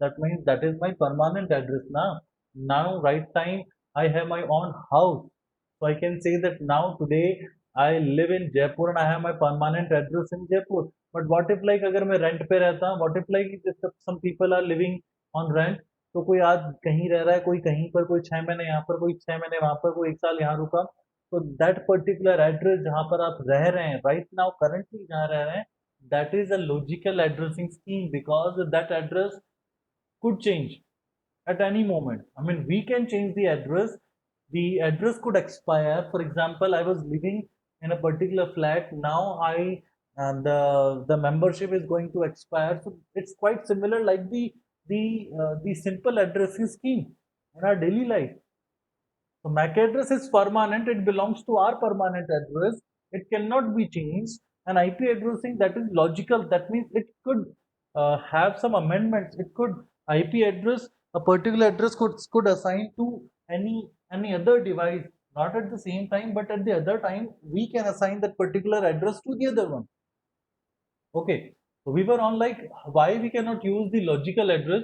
That means that is my permanent address ना. Now right time I have my own house, so I can say that now today I live in Jaipur and I have my permanent address in Jaipur. But what if like अगर मैं rent पे रहता हूँ, what if like if some people are living on rent, तो कोई आज कहीं रह रहा है, कोई कहीं पर, कोई 6 महीने यहाँ पर, कोई 6 महीने वहां पर, कोई 1 साल यहाँ रुका. तो दैट पर्टिकुलर एड्रेस जहाँ पर आप रह रहे हैं राइट नाउ करंटली जहाँ रह रहे हैं, that is a logical addressing scheme because that address could change at any moment. I mean, we can change the address. The address could expire. For example, I was living in a particular flat. Now I the membership is going to expire. So it's quite similar like the simple addressing scheme in our daily life. So MAC address is permanent. It belongs to our permanent address. It cannot be changed. And IP addressing, that is logical. That means it could have some amendments. It could IP address, a particular address could assign to any other device, not at the same time, but at the other time we can assign that particular address to the other one. Okay. So we were on like why we cannot use the logical address,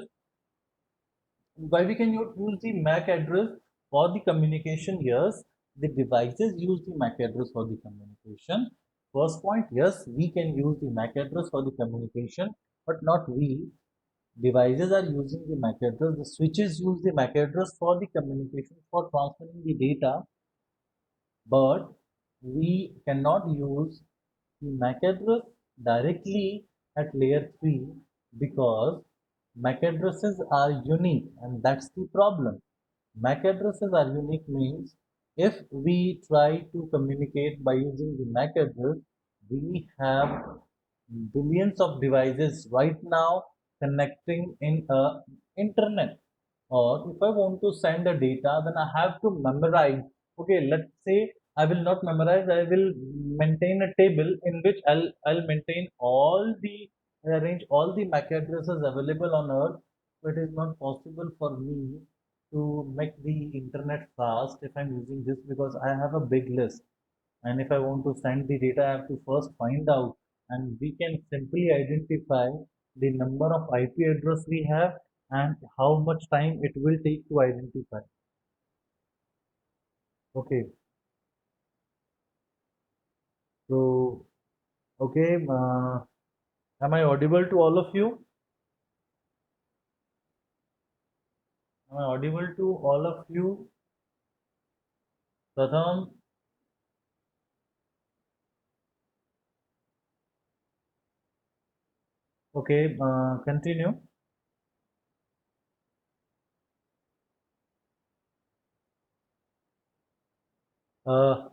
why we can use the MAC address for the communication. Yes, the devices use the MAC address for the communication. First point, yes, we can use the MAC address for the communication, but not we. Devices are using the MAC address. The switches use the MAC address for the communication, for transferring the data, but we cannot use the MAC address directly at layer 3 because MAC addresses are unique, and that's the problem. MAC addresses are unique means if we try to communicate by using the MAC address, we have billions of devices right now connecting in a internet. Or if I want to send a data, then I have to memorize. Okay, let's say I will not memorize. I will maintain a table in which I'll maintain all the arrange all the MAC addresses available on Earth. So it is not possible for me to make the internet fast if I'm using this because I have a big list. And if I want to send the data, I have to first find out, and we can simply identify the number of IP address we have and how much time it will take to identify. Okay, so okay, am I audible to all of you? Am I audible to all of you? Pratham, okay, continue. Uh,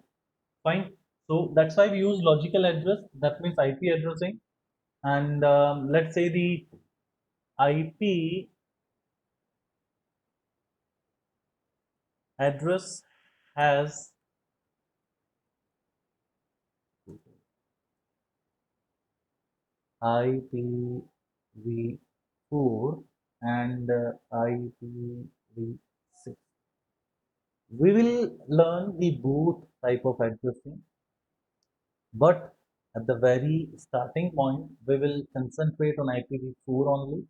Fine. So that's why we use logical address. That means IP addressing. And let's say the IP address has IPv4 and IPv6. We will learn the both type of addressing, but at the very starting point, we will concentrate on IPv4 only,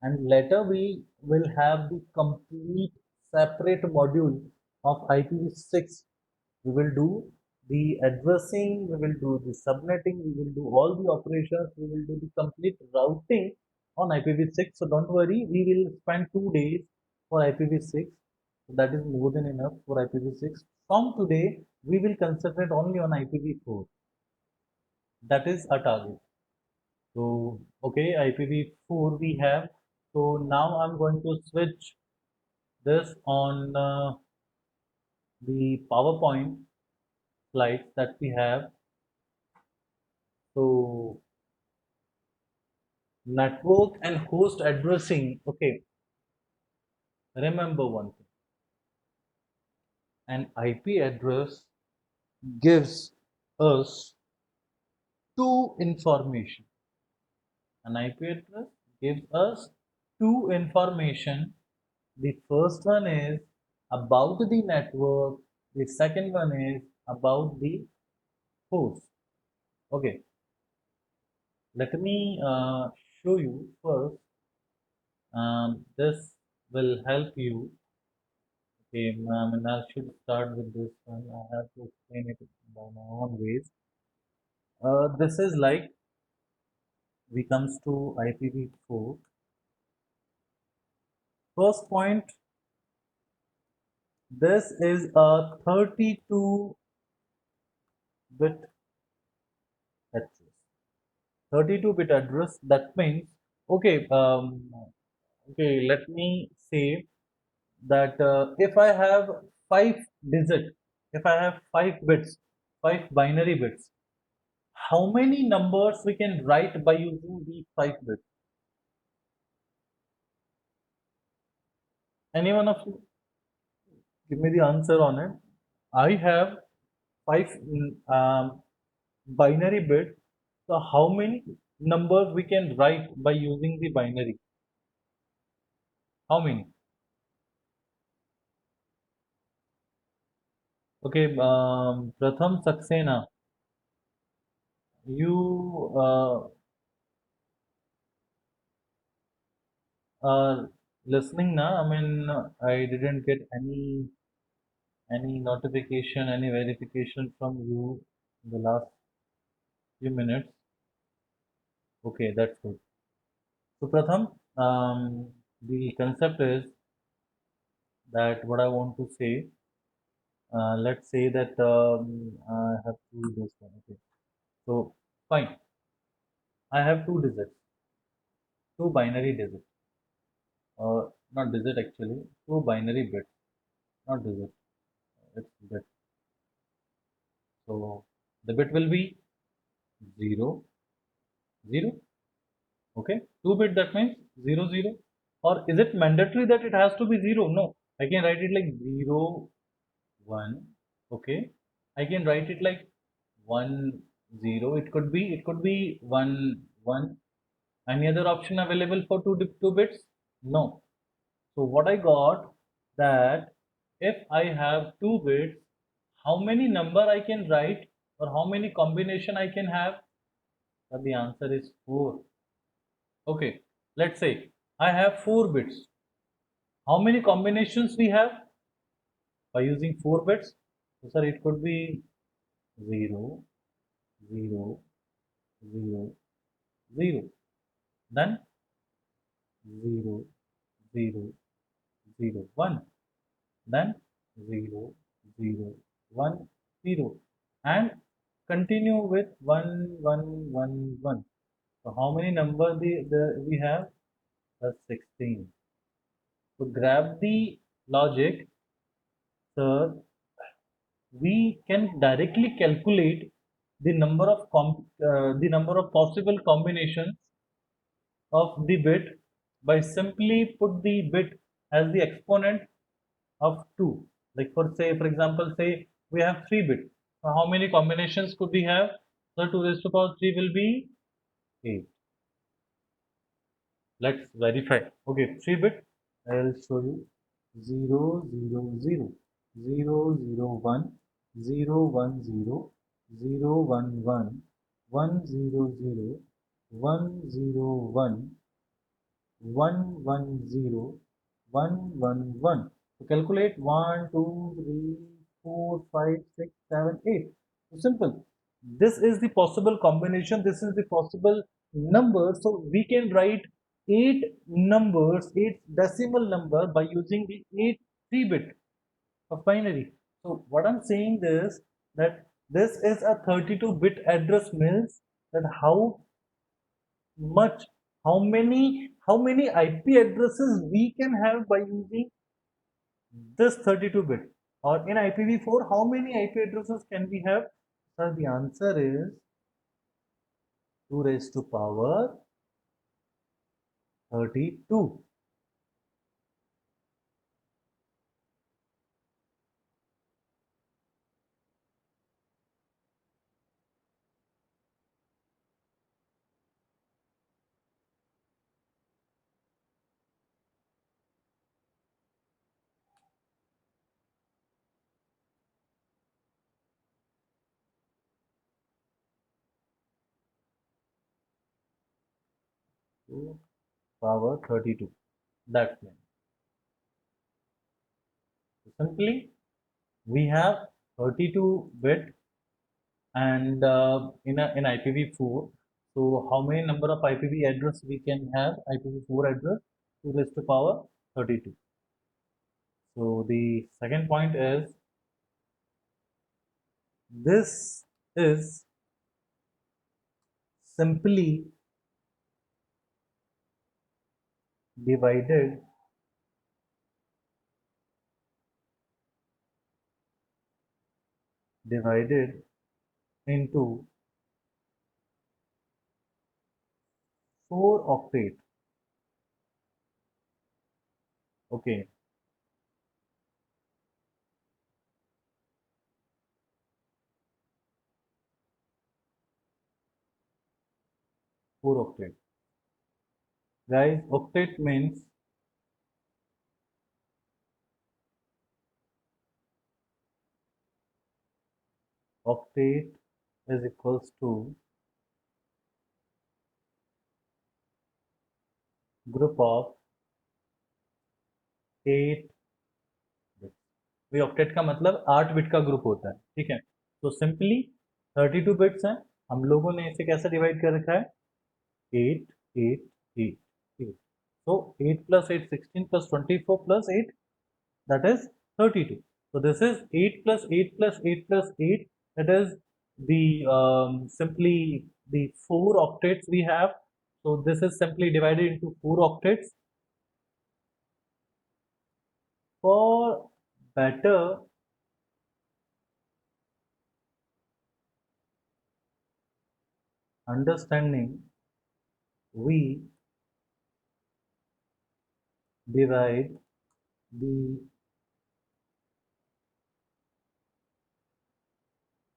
and later we will have the complete separate module of IPv6 we will do. the addressing, we will do the subnetting, we will do all the operations, we will do the complete routing on IPv6. So don't worry, we will spend 2 days for IPv6. So that is more than enough for IPv6. From today, we will concentrate only on IPv4. That is our target. So, okay, IPv4 we have. So now I'm going to switch this on the PowerPoint slides that we have. So network and host addressing. Okay, remember one thing. An IP address gives us two information. An IP address gives us two information. The first one is about the network. The second one is about the host. Okay, let me show you first. This will help you. Okay, and I should start with this one. I have to explain it by my own ways. This is like we comes to IPv4. First point, this is a 32-bit address. 32-bit address. That means, okay, okay. Let me say that if I have 5 digit, if I have 5 bits, 5 binary bits, how many numbers we can write by using the 5 bits? Any one of you give me the answer on it. I have 5 binary bits. So how many numbers we can write by using the binary? How many? Okay, Pratham Saxena, you are listening now. I mean, I didn't get any notification, any verification from you in the last few minutes. Okay, that's good. So Pratham, the concept is that what I want to say. Let's say that I have to do this one. Okay, so fine. I have 2 digits, 2 binary digits, or not digit actually, 2 binary bits, not digit. It's bit. So the bit will be 0, 0. Okay, 2 bit, that means 0, 0. Or is it mandatory that it has to be 0? No, I can write it like 0, 1. Okay, I can write it like 1, 0. It could be 1, 1. Any other option available for 2 bits? No. So what I got, that if I have 2 bits, how many number I can write, or how many combination I can have? So the answer is 4. Okay, let's say I have 4 bits. How many combinations we have by using 4 bits? So sir, it could be 0, 0, 0, 0. Then 0, 0, 0, 1. Then 0, 0, 1, 0. And continue with 1, 1, 1, 1. So how many number we have? That's 16. So grab the logic, sir. We can directly calculate the number of possible combinations of the bit by simply put the bit as the exponent of 2. Like for example, say we have 3 bits. So how many combinations could we have? So 2 raised to power 3 will be 8. Let's verify. Okay, 3 bit. I'll show you 0, 0, 0, 0, 0, 1, 0, 1, 0, 0, 1, 1, 1, 0, 0, 1, 0, 1, 1, 1, 0, 1, 1, 1. So calculate 1, 2, 3, 4, 5, 6, 7, 8. Simple. This is the possible combination. This is the possible number. So we can write eight numbers, eight decimal number by using the eight 3-bit of binary. So what I'm saying is that this is a 32-bit address means that much, how many IP addresses we can have by using this 32-bit, or in IPv4 how many IP addresses can we have? So the answer is 2 raised to power 32. To power 32. That's it. Simply we have 32-bit and in IPv4. So how many number of IPv address we can have? IPv4 address 2 raised to power 32. So the second point is this is simply divided into 4 octet. Okay, 4 octet. Guys, octet means octet is equals to group of 8 bits. ये octet का मतलब 8 bit का group होता है, ठीक है। तो simply 32 bits हैं, हम लोगों ने इसे कैसे डिवाइड कर रखा है? 8 8 8 8। so 8 plus 8 16 plus 24 plus 8, that is 32. So this is 8 plus 8 plus 8 plus 8, that is the simply the 4 octets we have. So this is simply divided into 4 octets. For better understanding, we divide the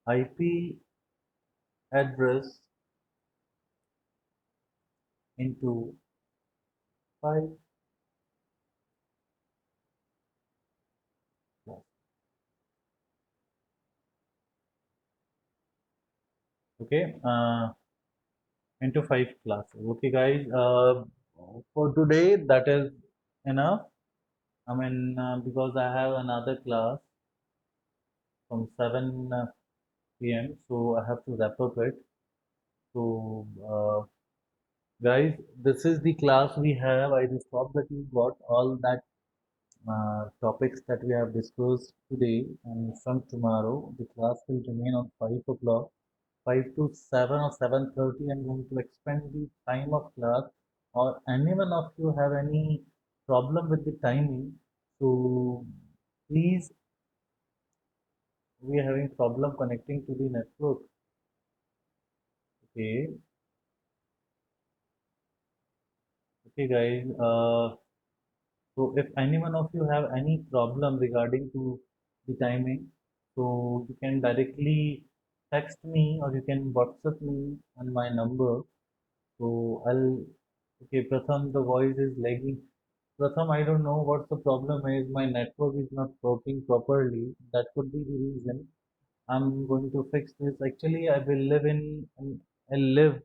IP address into 5 classes. Okay, into 5 classes. Okay, guys, for today that is enough. I mean, because I have another class from 7 p.m., so I have to wrap up it. So, guys, this is the class we have. I just hope that you got all that topics that we have discussed today, and from tomorrow the class will remain on 5 o'clock. 5 to 7 or 7:30, I'm going to expand the time of class, or anyone of you have any problem with the timing, so please, we are having problem connecting to the network. Okay, okay guys, so if anyone of you have any problem regarding to the timing, so you can directly text me or you can WhatsApp me on my number. So I'll, okay, Pratham, the voice is lagging. Pratham, I don't know what the problem is. My network is not working properly. That could be the reason. I'm going to fix this. Actually, I will I live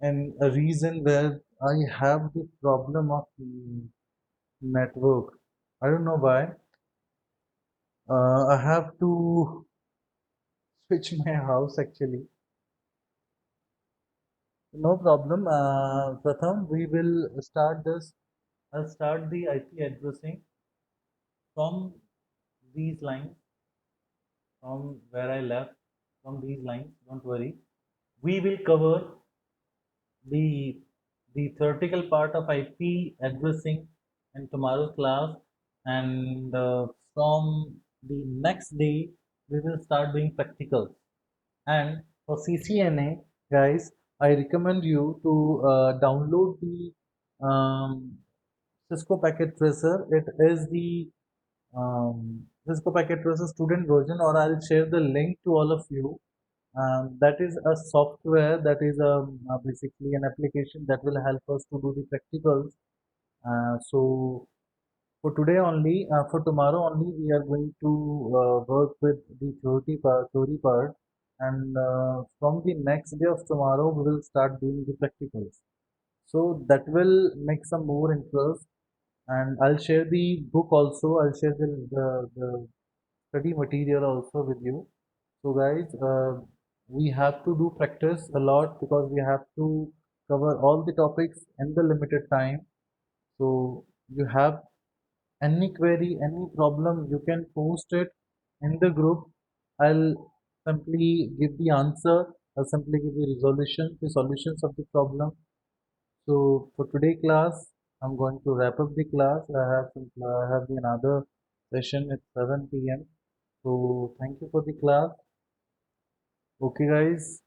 in a region where I have the problem of network. I don't know why. I have to switch my house actually. No problem. Pratham, we will start this. I'll start the IP addressing from these lines, from where I left, from these lines. Don't worry. We will cover the the theoretical part of IP addressing in tomorrow's class, and from the next day we will start doing practicals. And for CCNA, guys, I recommend you to download the Cisco Packet Tracer. It is the Cisco Packet Tracer student version, or I'll share the link to all of you. That is a software, that is basically an application that will help us to do the practicals. So for today only, for tomorrow only, we are going to work with the theory part, and from the next day of tomorrow, we will start doing the practicals. So that will make some more interest, and I'll share the book also. I'll share the study material also with you. So guys, we have to do practice a lot because we have to cover all the topics in the limited time. So you have any query, any problem, you can post it in the group. I'll simply give the answer. I'll simply give the solutions of the problem. So for today class, I'm going to wrap up the class. I have the another session at 7 p.m. So thank you for the class. Okay, guys.